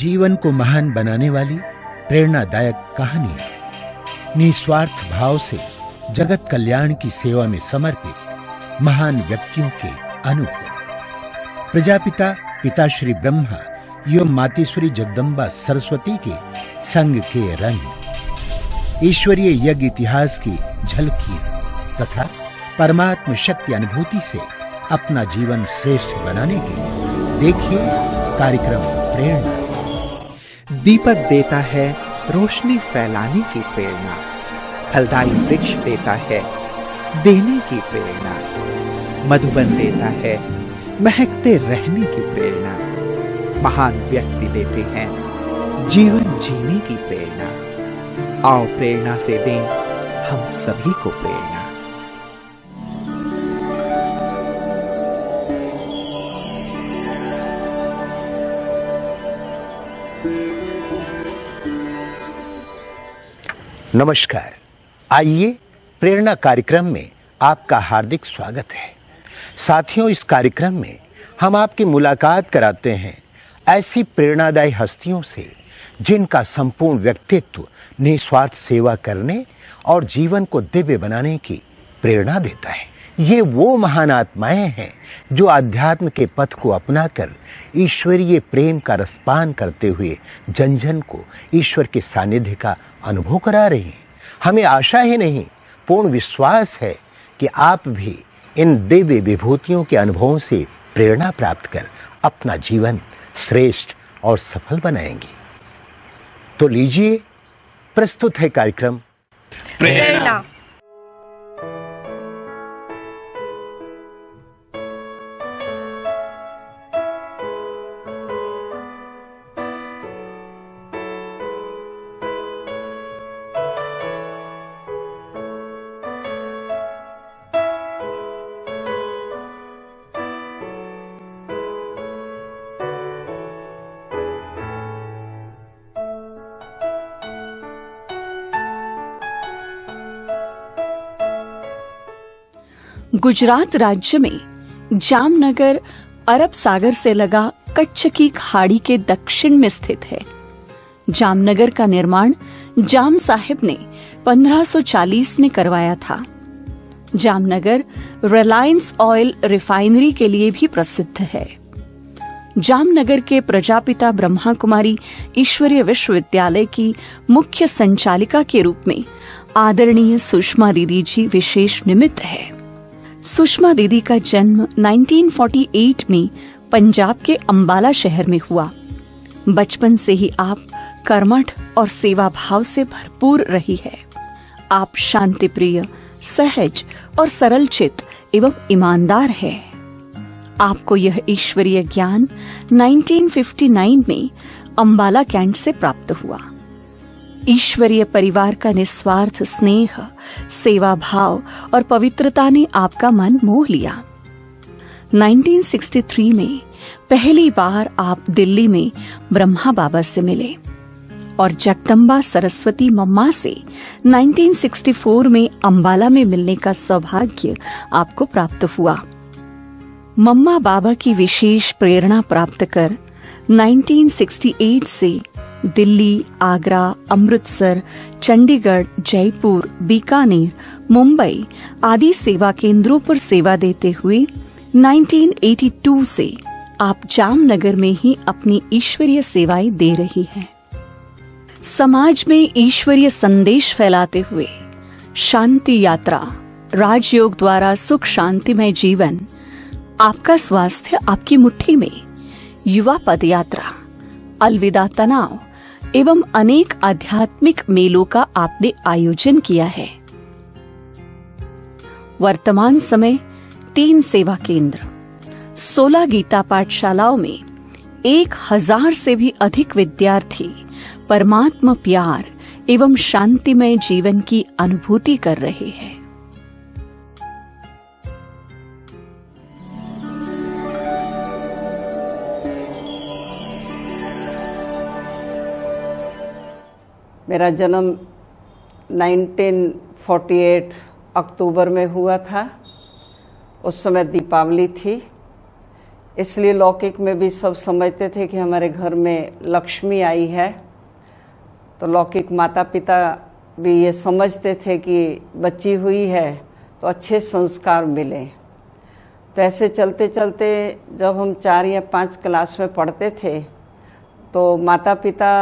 जीवन को महान बनाने वाली प्रेरणादायक कहानियां, निस्वार्थ भाव से जगत कल्याण की सेवा में समर्पित महान व्यक्तियों के अनुभव। प्रजापिता पिताश्री ब्रह्मा एवं मातेश्वरी जगदम्बा सरस्वती के संग के रंग, ईश्वरीय यज्ञ इतिहास की झलकियां तथा परमात्म शक्ति अनुभूति से अपना जीवन श्रेष्ठ बनाने के लिए देखिए कार्यक्रम प्रेरणा। दीपक देता है रोशनी फैलाने की प्रेरणा, फलदायी वृक्ष देता है देने की प्रेरणा, मधुबन देता है महकते रहने की प्रेरणा, महान व्यक्ति देते हैं जीवन जीने की प्रेरणा। आओ प्रेरणा से दें हम सभी को प्रेरणा। नमस्कार, आइए प्रेरणा कार्यक्रम में आपका हार्दिक स्वागत है। साथियों, इस कार्यक्रम में हम आपकी मुलाकात कराते हैं ऐसी प्रेरणादायी हस्तियों से जिनका संपूर्ण व्यक्तित्व निस्वार्थ सेवा करने और जीवन को दिव्य बनाने की प्रेरणा देता है। ये वो महान आत्माएं हैं जो अध्यात्म के पथ को अपनाकर ईश्वरीय प्रेम का रसपान करते हुए जन जन को ईश्वर के सानिध्य का अनुभव करा रही हैं। हमें आशा ही नहीं, पूर्ण विश्वास है कि आप भी इन दिव्य विभूतियों के अनुभवों से प्रेरणा प्राप्त कर अपना जीवन श्रेष्ठ और सफल बनाएंगे। तो लीजिए, प्रस्तुत है कार्यक्रम प्रेरणा। गुजरात राज्य में जामनगर अरब सागर से लगा कच्छ की खाड़ी के दक्षिण में स्थित है। जामनगर का निर्माण जाम साहिब ने 1540 में करवाया था। जामनगर रिलायंस ऑयल रिफाइनरी के लिए भी प्रसिद्ध है। जामनगर के प्रजापिता ब्रह्मा कुमारी ईश्वरीय विश्वविद्यालय की मुख्य संचालिका के रूप में आदरणीय सुषमा दीदी जी विशेष निमित्त है। सुषमा दीदी का जन्म 1948 में पंजाब के अंबाला शहर में हुआ। बचपन से ही आप कर्मठ और सेवा भाव से भरपूर रही है। आप शांति प्रिय, सहज और सरल चित्त एवं ईमानदार है। आपको यह ईश्वरीय ज्ञान 1959 में अंबाला कैंट से प्राप्त हुआ। ईश्वरीय परिवार का निस्वार्थ स्नेह, सेवा भाव और पवित्रता ने आपका मन मोह लिया। 1963 में पहली बार आप दिल्ली में ब्रह्मा बाबा से मिले और जगदम्बा सरस्वती मम्मा से 1964 में अंबाला में मिलने का सौभाग्य आपको प्राप्त हुआ। मम्मा बाबा की विशेष प्रेरणा प्राप्त कर 1968 से दिल्ली, आगरा, अमृतसर, चंडीगढ़, जयपुर, बीकानेर, मुंबई आदि सेवा केंद्रों पर सेवा देते हुए 1982 से आप जामनगर में ही अपनी ईश्वरीय सेवाएं दे रही हैं। समाज में ईश्वरीय संदेश फैलाते हुए शांति यात्रा, राजयोग द्वारा सुख शांतिमय जीवन, आपका स्वास्थ्य आपकी मुट्ठी में, युवा पदयात्रा, अलविदा तनाव एवं अनेक आध्यात्मिक मेलों का आपने आयोजन किया है। वर्तमान समय 3 सेवा केंद्र, 16 गीता पाठशालाओं में 1000 से भी अधिक विद्यार्थी परमात्मा प्यार एवं शांतिमय जीवन की अनुभूति कर रहे हैं। मेरा जन्म 1948 अक्टूबर में हुआ था। उस समय दीपावली थी। इसलिए लौकिक में भी सब समझते थे कि हमारे घर में लक्ष्मी आई है। तो लौकिक माता पिता भी ये समझते थे कि बच्ची हुई है तो अच्छे संस्कार मिले। तो ऐसे चलते चलते जब हम 4 या 5 क्लास में पढ़ते थे तो माता पिता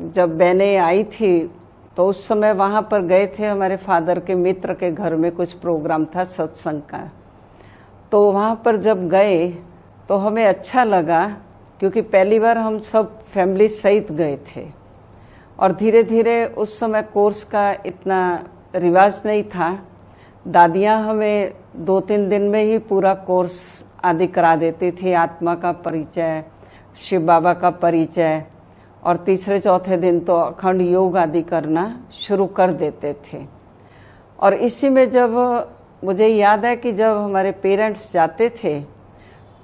जब बहनें आई थी तो उस समय वहाँ पर गए थे, हमारे फादर के मित्र के घर में कुछ प्रोग्राम था सत्संग का। तो वहाँ पर जब गए तो हमें अच्छा लगा, क्योंकि पहली बार हम सब फैमिली सहित गए थे। और धीरे धीरे उस समय कोर्स का इतना रिवाज नहीं था। दादियाँ हमें 2-3 दिन में ही पूरा कोर्स आदि करा देती थी। आत्मा का परिचय, शिव बाबा का परिचय, और तीसरे चौथे दिन तो अखंड योग आदि करना शुरू कर देते थे। और इसी में जब मुझे याद है कि जब हमारे पेरेंट्स जाते थे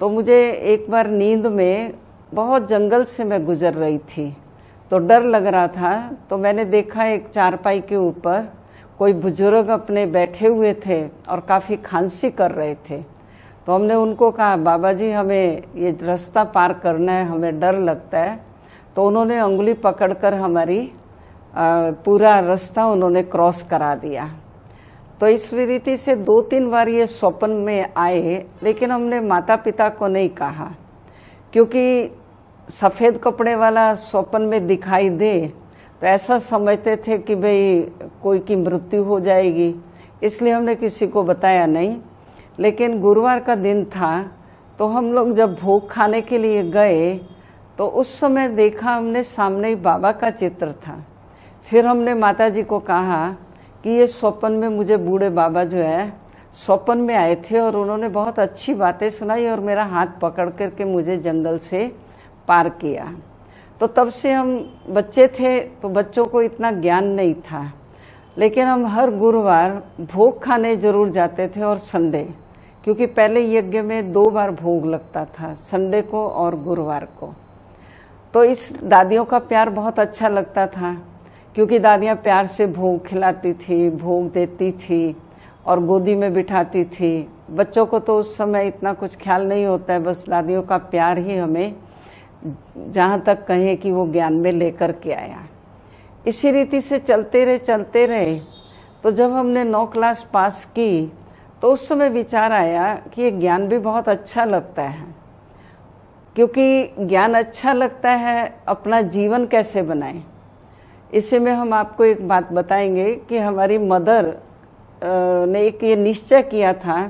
तो मुझे एक बार नींद में बहुत जंगल से मैं गुजर रही थी, तो डर लग रहा था। तो मैंने देखा एक चारपाई के ऊपर कोई बुजुर्ग अपने बैठे हुए थे और काफ़ी खांसी कर रहे थे। तो हमने उनको कहा, बाबा जी हमें ये रास्ता पार करना है, हमें डर लगता है। तो उन्होंने उंगली पकड़कर हमारी पूरा रास्ता उन्होंने क्रॉस करा दिया। तो इस रीति से 2-3 बार ये स्वप्न में आए, लेकिन हमने माता पिता को नहीं कहा, क्योंकि सफ़ेद कपड़े वाला स्वप्न में दिखाई दे तो ऐसा समझते थे कि भाई कोई की मृत्यु हो जाएगी, इसलिए हमने किसी को बताया नहीं। लेकिन गुरुवार का दिन था तो हम लोग जब भोग खाने के लिए गए तो उस समय देखा हमने सामने ही बाबा का चित्र था। फिर हमने माता जी को कहा कि ये स्वप्न में मुझे बूढ़े बाबा जो है स्वप्न में आए थे और उन्होंने बहुत अच्छी बातें सुनाई और मेरा हाथ पकड़ करके मुझे जंगल से पार किया। तो तब से हम बच्चे थे तो बच्चों को इतना ज्ञान नहीं था, लेकिन हम हर गुरुवार भोग खाने जरूर जाते थे, और संडे, क्योंकि पहले यज्ञ में 2 बार भोग लगता था, संडे को और गुरुवार को। तो इस दादियों का प्यार बहुत अच्छा लगता था, क्योंकि दादियाँ प्यार से भोग खिलाती थी, भोग देती थी और गोदी में बिठाती थी। बच्चों को तो उस समय इतना कुछ ख्याल नहीं होता है, बस दादियों का प्यार ही हमें जहाँ तक कहें कि वो ज्ञान में लेकर के आया। इसी रीति से चलते रहे। तो जब हमने 9 क्लास पास की तो उस समय विचार आया कि ये ज्ञान भी बहुत अच्छा लगता है, क्योंकि ज्ञान अच्छा लगता है, अपना जीवन कैसे बनाएं। इसी में हम आपको एक बात बताएंगे कि हमारी मदर ने एक ये निश्चय किया था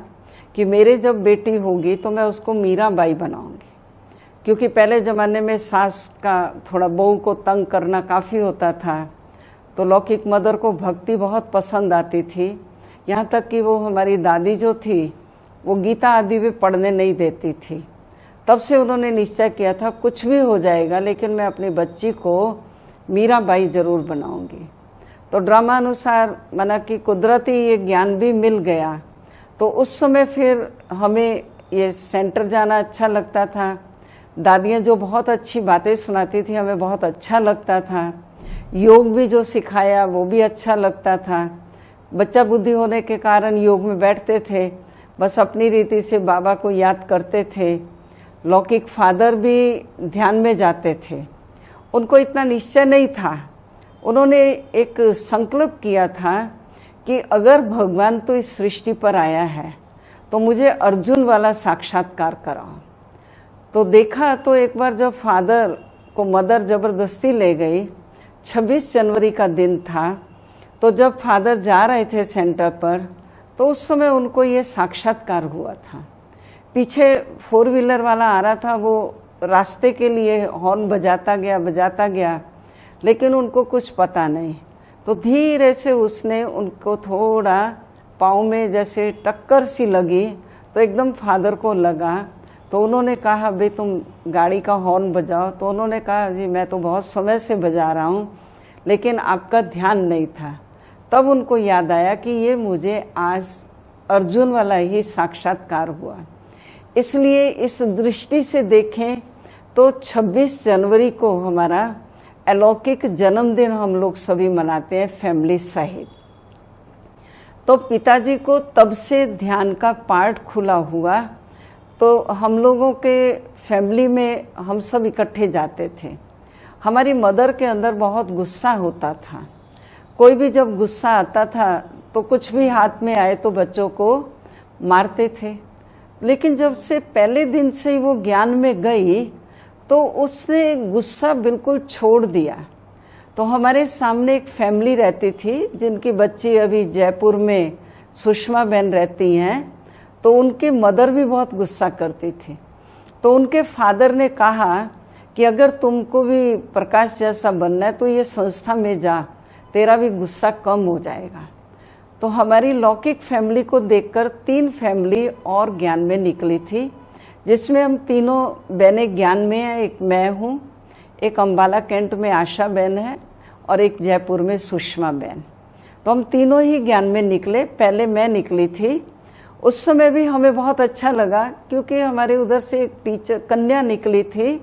कि मेरे जब बेटी होगी तो मैं उसको मीराबाई बनाऊंगी, क्योंकि पहले ज़माने में सास का थोड़ा बहू को तंग करना काफ़ी होता था। तो लौकिक मदर को भक्ति बहुत पसंद आती थी, यहाँ तक कि वो हमारी दादी जो थी वो गीता आदि भी पढ़ने नहीं देती थी। तब से उन्होंने निश्चय किया था कुछ भी हो जाएगा लेकिन मैं अपनी बच्ची को मीराबाई जरूर बनाऊंगी। तो ड्रामा अनुसार माना कि कुदरती ये ज्ञान भी मिल गया। तो उस समय फिर हमें ये सेंटर जाना अच्छा लगता था। दादियाँ जो बहुत अच्छी बातें सुनाती थी हमें बहुत अच्छा लगता था। योग भी जो सिखाया वो भी अच्छा लगता था। बच्चा बुद्धि होने के कारण योग में बैठते थे, बस अपनी रीति से बाबा को याद करते थे। लौकिक फादर भी ध्यान में जाते थे। उनको इतना निश्चय नहीं था। उन्होंने एक संकल्प किया था कि अगर भगवान तो इस सृष्टि पर आया है तो मुझे अर्जुन वाला साक्षात्कार कराओ। तो देखा तो एक बार जब फादर को मदर ज़बरदस्ती ले गई, 26 जनवरी का दिन था, तो जब फादर जा रहे थे सेंटर पर तो उस समय उनको ये साक्षात्कार हुआ था। पीछे 4 व्हीलर वाला आ रहा था, वो रास्ते के लिए हॉर्न बजाता गया, लेकिन उनको कुछ पता नहीं। तो धीरे से उसने उनको थोड़ा पाँव में जैसे टक्कर सी लगी, तो एकदम फादर को लगा। तो उन्होंने कहा भाई तुम गाड़ी का हॉर्न बजाओ। तो उन्होंने कहा जी मैं तो बहुत समय से बजा रहा हूँ लेकिन आपका ध्यान नहीं था। तब उनको याद आया कि ये मुझे आज अर्जुन वाला ही साक्षात्कार हुआ। इसलिए इस दृष्टि से देखें तो 26 जनवरी को हमारा अलौकिक जन्मदिन हम लोग सभी मनाते हैं फैमिली सहित। तो पिताजी को तब से ध्यान का पाठ खुला हुआ। तो हम लोगों के फैमिली में हम सब इकट्ठे जाते थे। हमारी मदर के अंदर बहुत गुस्सा होता था। कोई भी जब गुस्सा आता था तो कुछ भी हाथ में आए तो बच्चों को मारते थे। लेकिन जब से पहले दिन से ही वो ज्ञान में गई तो उसने गुस्सा बिल्कुल छोड़ दिया। तो हमारे सामने एक फैमिली रहती थी जिनकी बच्ची अभी जयपुर में सुषमा बहन रहती हैं। तो उनकी मदर भी बहुत गुस्सा करती थी। तो उनके फादर ने कहा कि अगर तुमको भी प्रकाश जैसा बनना है तो ये संस्था में जा, तेरा भी गुस्सा कम हो जाएगा। तो हमारी लौकिक फैमिली को देखकर 3 फैमिली और ज्ञान में निकली थी, जिसमें हम तीनों बहनें ज्ञान में हैं। एक मैं हूँ, एक अम्बाला कैंट में आशा बहन है और एक जयपुर में सुषमा बहन। तो हम तीनों ही ज्ञान में निकले। पहले मैं निकली थी। उस समय भी हमें बहुत अच्छा लगा क्योंकि हमारे उधर से एक टीचर कन्या निकली थी।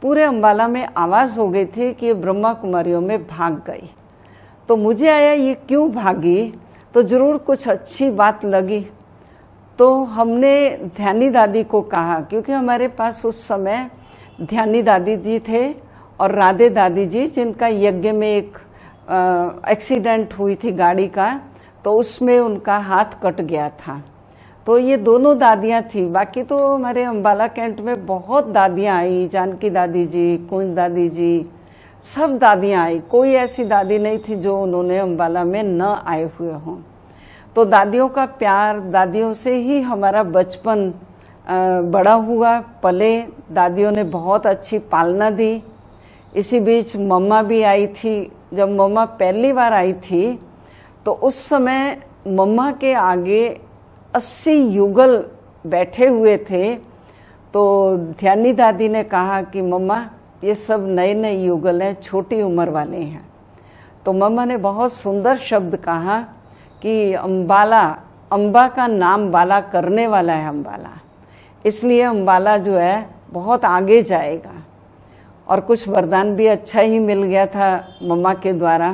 पूरे अम्बाला में आवाज़ हो गई थी कि ये ब्रह्मा कुमारियों में भाग गई। तो मुझे आया ये क्यों भागी, तो ज़रूर कुछ अच्छी बात लगी। तो हमने ध्यानी दादी को कहा, क्योंकि हमारे पास उस समय ध्यानी दादी जी थे और राधे दादी जी, जिनका यज्ञ में एक एक्सीडेंट हुई थी गाड़ी का, तो उसमें उनका हाथ कट गया था। तो ये दोनों दादियाँ थी। बाकी तो हमारे अम्बाला कैंट में बहुत दादियाँ आई, जानकी दादी जी, कुंज दादी जी, सब दादियाँ आई। कोई ऐसी दादी नहीं थी जो उन्होंने अम्बाला में न आए हुए हों। तो दादियों का प्यार, दादियों से ही हमारा बचपन बड़ा हुआ, पले। दादियों ने बहुत अच्छी पालना दी। इसी बीच मम्मा भी आई थी। जब मम्मा पहली बार आई थी तो उस समय मम्मा के आगे 80 युगल बैठे हुए थे। तो ध्यानी दादी ने कहा कि मम्मा ये सब नए नए युगल हैं, छोटी उम्र वाले हैं। तो मम्मा ने बहुत सुंदर शब्द कहा कि अम्बाला, अम्बा का नाम बाला करने वाला है अम्बाला, इसलिए अम्बाला जो है बहुत आगे जाएगा। और कुछ वरदान भी अच्छा ही मिल गया था मम्मा के द्वारा,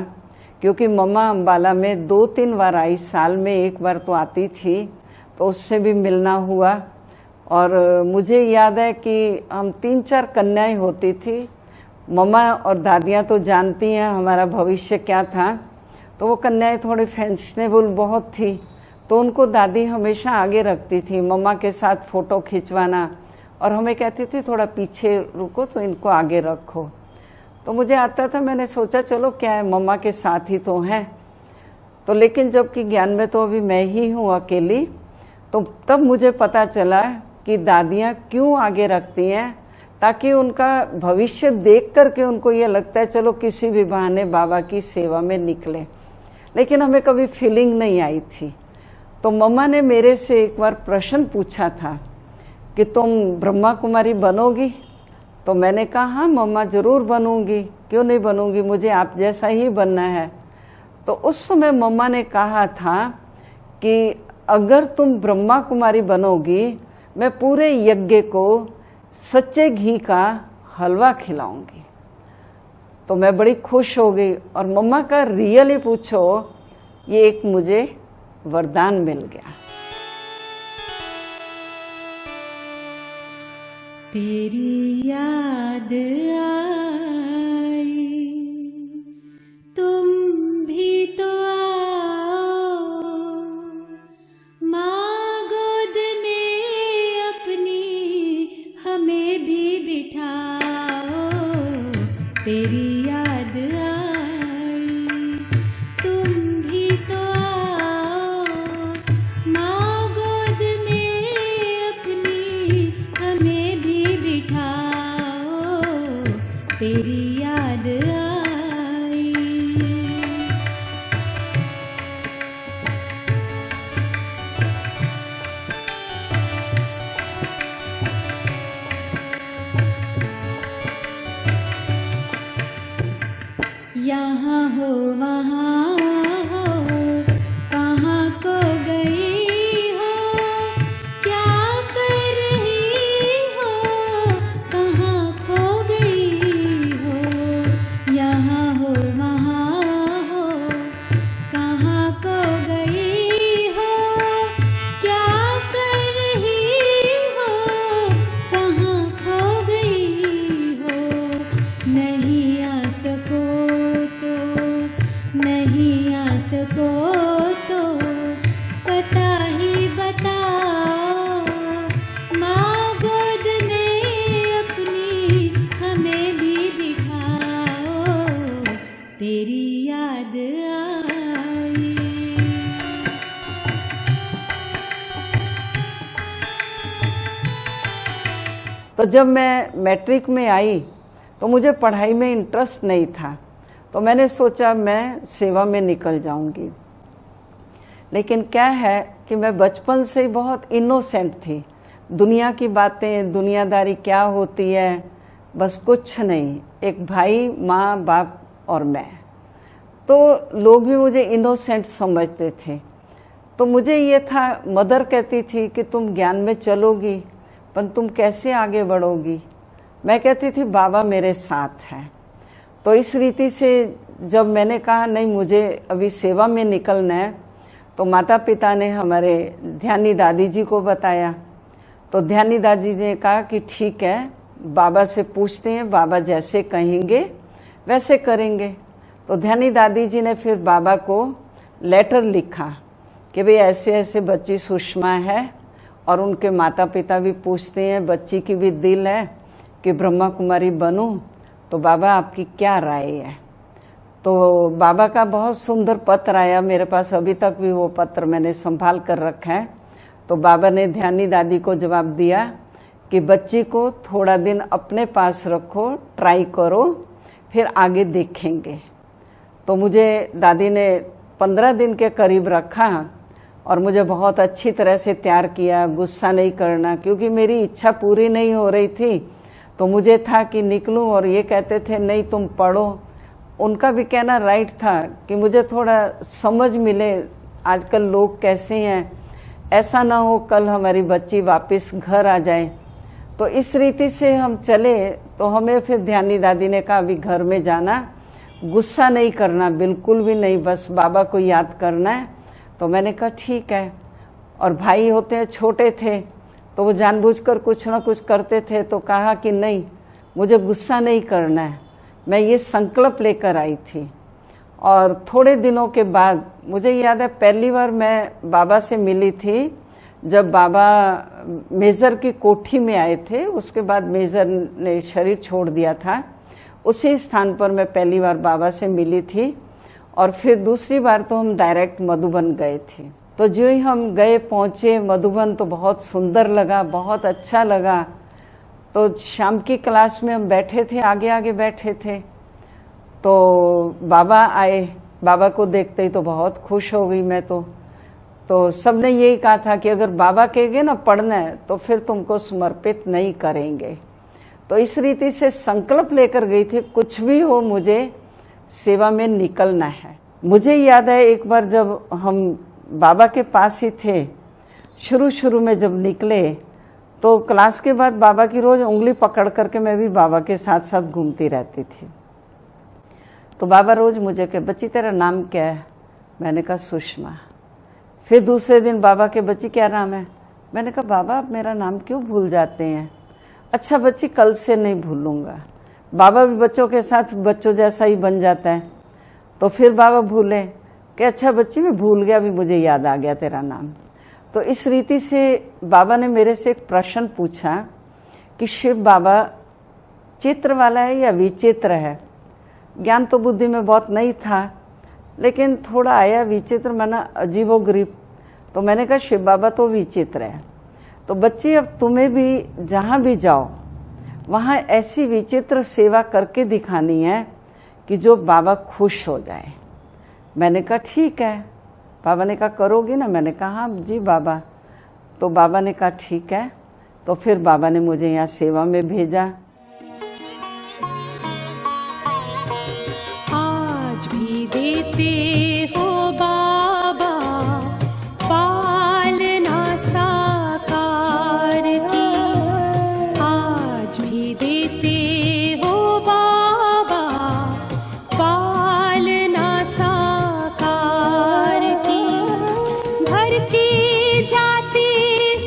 क्योंकि मम्मा अम्बाला में 2-3 बार आई, साल में 1 बार तो आती थी। तो उससे भी मिलना हुआ। और मुझे याद है कि हम 3-4 कन्याएं होती थी। मम्मा और दादियाँ तो जानती हैं हमारा भविष्य क्या था। तो वो कन्याएं थोड़ी फैशनेबल बहुत थी, तो उनको दादी हमेशा आगे रखती थी, मम्मा के साथ फ़ोटो खिंचवाना, और हमें कहती थी थोड़ा पीछे रुको तो इनको आगे रखो। तो मुझे आता था, मैंने सोचा चलो क्या है, मम्मा के साथ ही तो हैं। तो लेकिन जबकि ज्ञान में तो अभी मैं ही हूँ अकेली, तो तब मुझे पता चला कि दादियाँ क्यों आगे रखती हैं, ताकि उनका भविष्य देख करके उनको ये लगता है चलो किसी भी बहाने बाबा की सेवा में निकले। लेकिन हमें कभी फीलिंग नहीं आई थी। तो मम्मा ने मेरे से एक बार प्रश्न पूछा था कि तुम ब्रह्मा कुमारी बनोगी? तो मैंने कहा हाँ मम्मा ज़रूर बनूंगी, क्यों नहीं बनूंगी, मुझे आप जैसा ही बनना है। तो उस समय मम्मा ने कहा था कि अगर तुम ब्रह्मा कुमारी बनोगी, मैं पूरे यज्ञ को सच्चे घी का हलवा खिलाऊंगी। तो मैं बड़ी खुश हो गई। और मम्मा का रियली पूछो, ये एक मुझे वरदान मिल गया। तेरी याद आई, तुम भी तो आओ, माँ गोद में अपनी हमें भी बिठाओ। तेरी याद आई, तुम भी तो आओ, माँ गोद में अपनी हमें भी बिठाओ। तेरी याद आई। तो पता ही बताओ, माँ गोद में अपनी हमें भी बिठाओ, तेरी याद आई। तो जब मैं मैट्रिक में आई तो मुझे पढ़ाई में इंटरेस्ट नहीं था, तो मैंने सोचा मैं सेवा में निकल जाऊंगी। लेकिन क्या है कि मैं बचपन से ही बहुत इनोसेंट थी। दुनिया की बातें, दुनियादारी क्या होती है, बस कुछ नहीं। एक भाई, माँ, बाप और मैं, तो लोग भी मुझे इनोसेंट समझते थे। तो मुझे ये था, मदर कहती थी कि तुम ज्ञान में चलोगी, पर तुम कैसे आगे बढ़ोगी। मैं कहती थी बाबा मेरे साथ हैं। तो इस रीति से जब मैंने कहा नहीं मुझे अभी सेवा में निकलना है, तो माता पिता ने हमारे ध्यानी दादी जी को बताया। तो ध्यानी दादी जी ने कहा कि ठीक है, बाबा से पूछते हैं, बाबा जैसे कहेंगे वैसे करेंगे। तो ध्यानी दादी जी ने फिर बाबा को लेटर लिखा कि भाई ऐसे ऐसे बच्ची सुषमा है, और उनके माता पिता भी पूछते हैं, बच्ची की भी दिल है कि ब्रह्मा कुमारी बनूं, तो बाबा आपकी क्या राय है। तो बाबा का बहुत सुंदर पत्र आया मेरे पास, अभी तक भी वो पत्र मैंने संभाल कर रखा है। तो बाबा ने ध्यानी दादी को जवाब दिया कि बच्ची को थोड़ा दिन अपने पास रखो, ट्राई करो, फिर आगे देखेंगे। तो मुझे दादी ने 15 दिन के करीब रखा और मुझे बहुत अच्छी तरह से तैयार किया, गुस्सा नहीं करना, क्योंकि मेरी इच्छा पूरी नहीं हो रही थी। तो मुझे था कि निकलूं, और ये कहते थे नहीं तुम पढ़ो। उनका भी कहना राइट था कि मुझे थोड़ा समझ मिले आजकल लोग कैसे हैं, ऐसा ना हो कल हमारी बच्ची वापस घर आ जाए। तो इस रीति से हम चले। तो हमें फिर ध्यानी दादी ने कहा अभी घर में जाना, गुस्सा नहीं करना, बिल्कुल भी नहीं, बस बाबा को याद करना है। तो मैंने कहा ठीक है। और भाई होते हैं, छोटे थे, तो वो जानबूझकर कुछ ना कुछ करते थे। तो कहा कि नहीं मुझे गुस्सा नहीं करना है। मैं ये संकल्प लेकर आई थी। और थोड़े दिनों के बाद मुझे याद है पहली बार मैं बाबा से मिली थी जब बाबा मेजर की कोठी में आए थे। उसके बाद मेजर ने शरीर छोड़ दिया था। उसी स्थान पर मैं पहली बार बाबा से मिली थी। और फिर दूसरी बार तो हम डायरेक्ट मधुबन गए थे। तो जो ही हम गए पहुँचे मधुबन, तो बहुत सुंदर लगा, बहुत अच्छा लगा। तो शाम की क्लास में हम बैठे थे, आगे आगे बैठे थे। तो बाबा आए, बाबा को देखते ही तो बहुत खुश हो गई मैं। तो सबने यही कहा था कि अगर बाबा कहेंगे ना पढ़ना है तो फिर तुमको समर्पित नहीं करेंगे। तो इस रीति से संकल्प लेकर गई थी, कुछ भी हो मुझे सेवा में निकलना है। मुझे याद है एक बार जब हम बाबा के पास ही थे, शुरू में जब निकले, तो क्लास के बाद बाबा की रोज उंगली पकड़ करके मैं भी बाबा के साथ साथ घूमती रहती थी। तो बाबा रोज मुझे कहे बच्ची तेरा नाम क्या है। मैंने कहा सुषमा। फिर दूसरे दिन बाबा के बच्ची क्या नाम है। मैंने कहा बाबा आप मेरा नाम क्यों भूल जाते हैं। अच्छा बच्ची कल से नहीं भूलूंगा। बाबा भी बच्चों के साथ बच्चों जैसा ही बन जाता है। तो फिर बाबा भूले कि अच्छा बच्ची मैं भूल गया, अभी मुझे याद आ गया तेरा नाम। तो इस रीति से बाबा ने मेरे से एक प्रश्न पूछा कि शिव बाबा चित्र वाला है या विचित्र है। ज्ञान तो बुद्धि में बहुत नहीं था, लेकिन थोड़ा आया विचित्र, माना अजीबोगरीब। तो मैंने कहा शिव बाबा तो विचित्र है। तो बच्ची अब तुम्हें भी जहाँ भी जाओ वहाँ ऐसी विचित्र सेवा करके दिखानी है कि जो बाबा खुश हो जाए। मैंने कहा ठीक है। बाबा ने कहा करोगी ना। मैंने कहा हाँ जी बाबा। तो बाबा ने कहा ठीक है। तो फिर बाबा ने मुझे यहाँ सेवा में भेजा। आज भी देते हो बाबा पालना साकार की, आज भी देते हो बाबा पालना साकार की। भर के जाते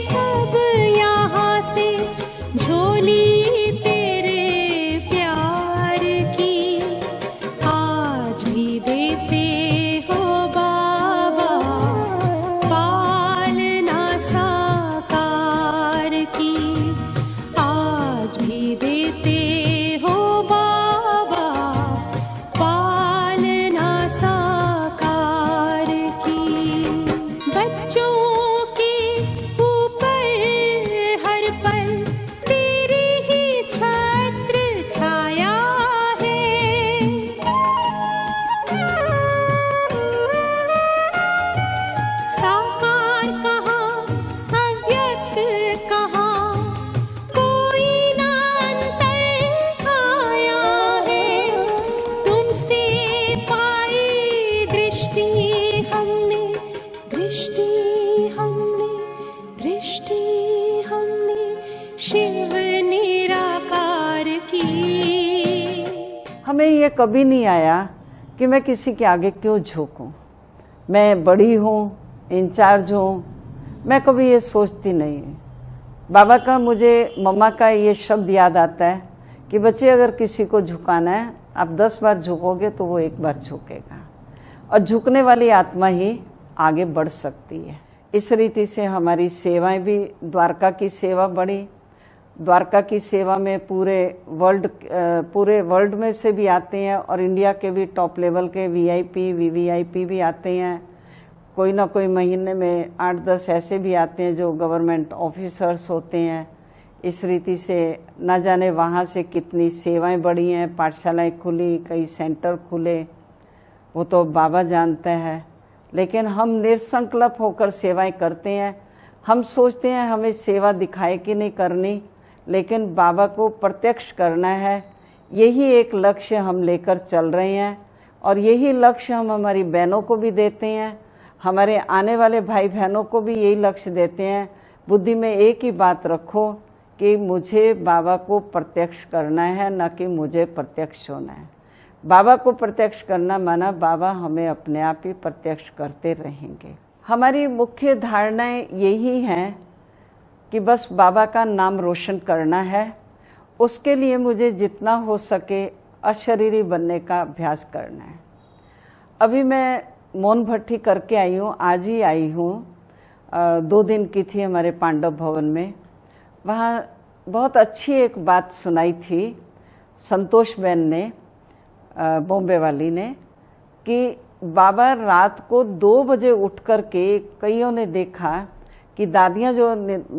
सब यहाँ से झोली तेरे प्यार की, आज भी देते हो बाबा दृष्टि हमने शिव निराकार की। हमें ये कभी नहीं आया कि मैं किसी के आगे क्यों झुकूं। मैं बड़ी हूँ, इंचार्ज हूँ, मैं कभी ये सोचती नहीं। बाबा का, मुझे मम्मा का ये शब्द याद आता है कि बच्चे अगर किसी को झुकाना है, आप 10 बार झुकोगे तो वो एक बार झुकेगा, और झुकने वाली आत्मा ही आगे बढ़ सकती है। इस रीति से हमारी सेवाएं भी, द्वारका की सेवा बढ़ी। द्वारका की सेवा में पूरे वर्ल्ड में से भी आते हैं, और इंडिया के भी टॉप लेवल के वीआईपी, वीवीआईपी भी आते हैं। कोई ना कोई महीने में 8-10 ऐसे भी आते हैं जो गवर्नमेंट ऑफिसर्स होते हैं। इस रीति से न जाने वहाँ से कितनी सेवाएं बढ़ी हैं, पाठशालाएं खुली, कई सेंटर खुले, वो तो बाबा जानते हैं। लेकिन हम निसंकल्प होकर सेवाएं करते हैं। हम सोचते हैं हमें सेवा दिखाए कि नहीं करनी, लेकिन बाबा को प्रत्यक्ष करना है। यही एक लक्ष्य हम लेकर चल रहे हैं, और यही लक्ष्य हम हमारी बहनों को भी देते हैं, हमारे आने वाले भाई बहनों को भी यही लक्ष्य देते हैं। बुद्धि में एक ही बात रखो कि मुझे बाबा को प्रत्यक्ष करना है, न कि मुझे प्रत्यक्ष होना है। बाबा को प्रत्यक्ष करना माना बाबा हमें अपने आप ही प्रत्यक्ष करते रहेंगे। हमारी मुख्य धारणाएं यही हैं कि बस बाबा का नाम रोशन करना है। उसके लिए मुझे जितना हो सके अशरीरी बनने का अभ्यास करना है। अभी मैं मौन भट्टी करके आई हूँ, आज ही आई हूँ, 2 दिन की थी हमारे पांडव भवन में। वहाँ बहुत अच्छी एक बात सुनाई थी संतोष बहन ने, बॉम्बे वाली ने, कि बाबा रात को 2 बजे उठ कर के, कईयों ने देखा कि दादियाँ, जो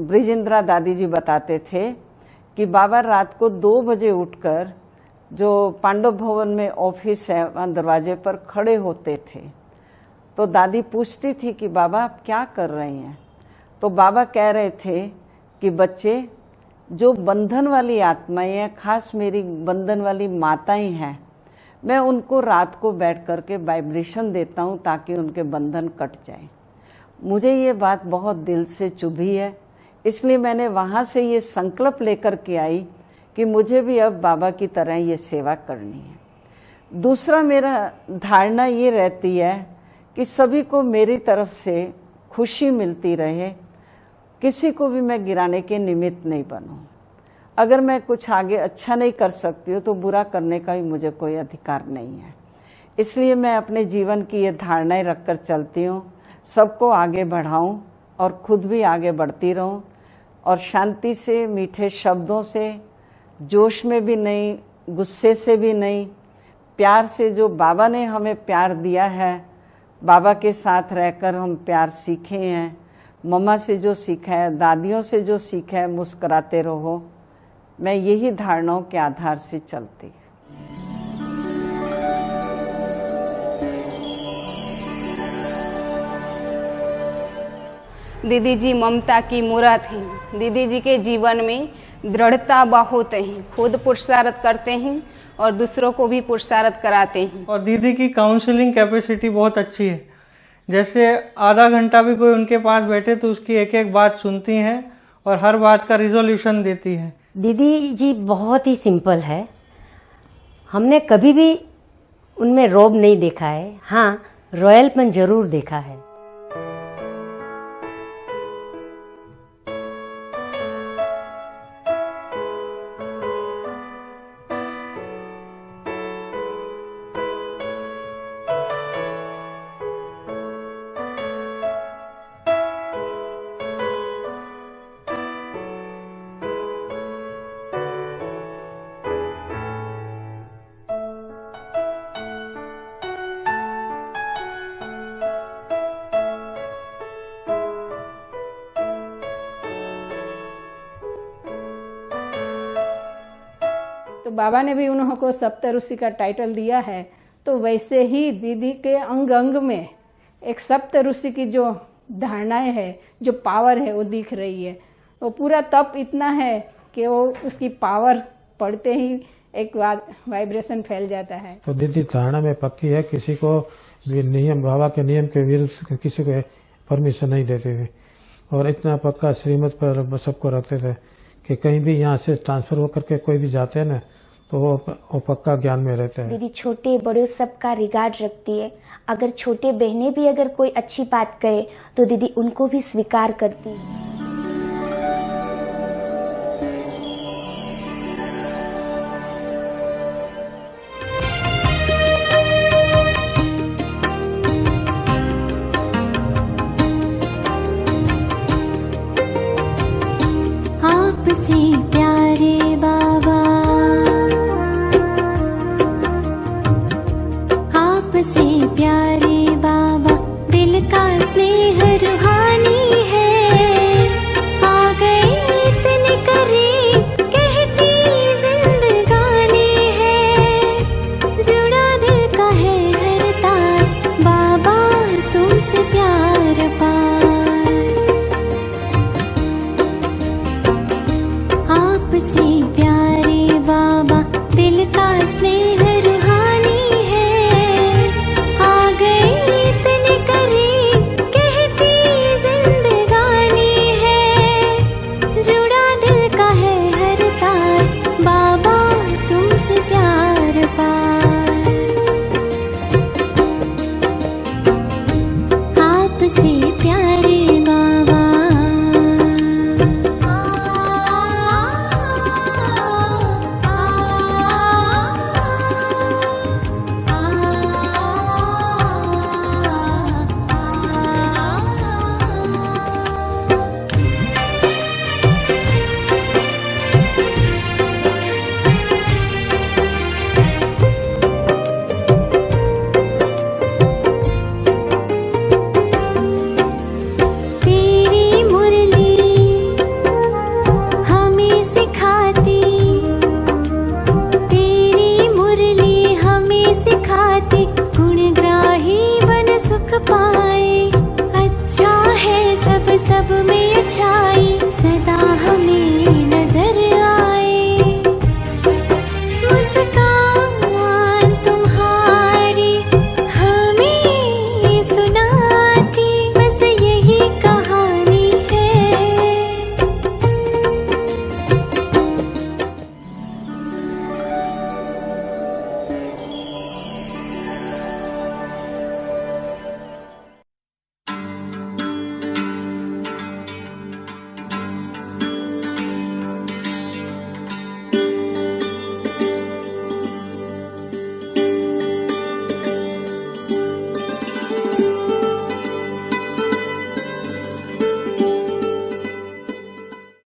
ब्रिजेंद्रा दादी जी बताते थे कि बाबा रात को 2 बजे उठकर जो पांडव भवन में ऑफिस है वहाँ दरवाजे पर खड़े होते थे। तो दादी पूछती थी कि बाबा आप क्या कर रहे हैं? तो बाबा कह रहे थे कि बच्चे, जो बंधन वाली आत्माएं हैं, खास मेरी बंधन वाली माताएं हैं, मैं उनको रात को बैठ कर के वाइब्रेशन देता हूँ ताकि उनके बंधन कट जाए। मुझे ये बात बहुत दिल से चुभी है, इसलिए मैंने वहाँ से ये संकल्प लेकर के आई कि मुझे भी अब बाबा की तरह ये सेवा करनी है। दूसरा मेरा धारणा ये रहती है कि सभी को मेरी तरफ से खुशी मिलती रहे, किसी को भी मैं गिराने के निमित्त नहीं बनूं। अगर मैं कुछ आगे अच्छा नहीं कर सकती हूँ तो बुरा करने का भी मुझे कोई अधिकार नहीं है। इसलिए मैं अपने जीवन की ये धारणाएं रखकर चलती हूँ, सबको आगे बढ़ाऊं और खुद भी आगे बढ़ती रहूं, और शांति से, मीठे शब्दों से, जोश में भी नहीं, गुस्से से भी नहीं, प्यार से। जो बाबा ने हमें प्यार दिया है, बाबा के साथ रहकर हम प्यार सीखे हैं। मम्मा से जो सीखा है, दादियों से जो सीखा है, मुस्कुराते रहो, मैं यही धारणाओं के आधार से चलती। दीदी जी ममता की मूरत हैं। दीदी जी के जीवन में दृढ़ता बहुत है, खुद पुरुषार्थ करते हैं और दूसरों को भी पुरुषार्थ कराते हैं। और दीदी की काउंसलिंग कैपेसिटी बहुत अच्छी है। जैसे आधा घंटा भी कोई उनके पास बैठे तो उसकी एक एक बात सुनती हैं और हर बात का रिजोल्यूशन देती हैं। दीदी जी बहुत ही सिंपल है, हमने कभी भी उनमें रोब नहीं देखा है। हाँ, रॉयलपन जरूर देखा है। तो बाबा ने भी उन्होंने सप्तऋषि का टाइटल दिया है, तो वैसे ही दीदी के अंग अंग में एक सप्तऋषि की जो धारणाएं है, जो पावर है, वो दिख रही है। वो पूरा तप इतना है कि वो उसकी पावर पड़ते ही एक वाइब्रेशन फैल जाता है। तो दीदी धारणा में पक्की है, किसी को भी नियम, बाबा के नियम के विरुद्ध किसी को परमिशन नहीं देते थे और इतना पक्का श्रीमत पर सबको रखते थे कि कहीं भी यहाँ से ट्रांसफ़र होकर के कोई भी जाते हैं ना तो वो पक्का ज्ञान में रहते हैं। दीदी छोटे बड़े सबका रिगार्ड रखती है। अगर छोटे बहनें भी अगर कोई अच्छी बात कहे तो दीदी उनको भी स्वीकार करती है। आपसे प्यारे बाबा, आपसे प्यारे बाबा, दिल का स्नेह रूहानी है। आ गए इतने करीब कहती जिंदगानी है। जुड़ा दिल का है हर तार, बाबा तुमसे प्यार पार। आपसे प्यारे बाबा, दिल का स्नेह रूहानी है। आ गए इतने करीब कहती जिंदगानी है। जुड़ा दिल का है हर तार, बाबा तुमसे प्यार पार। आपसे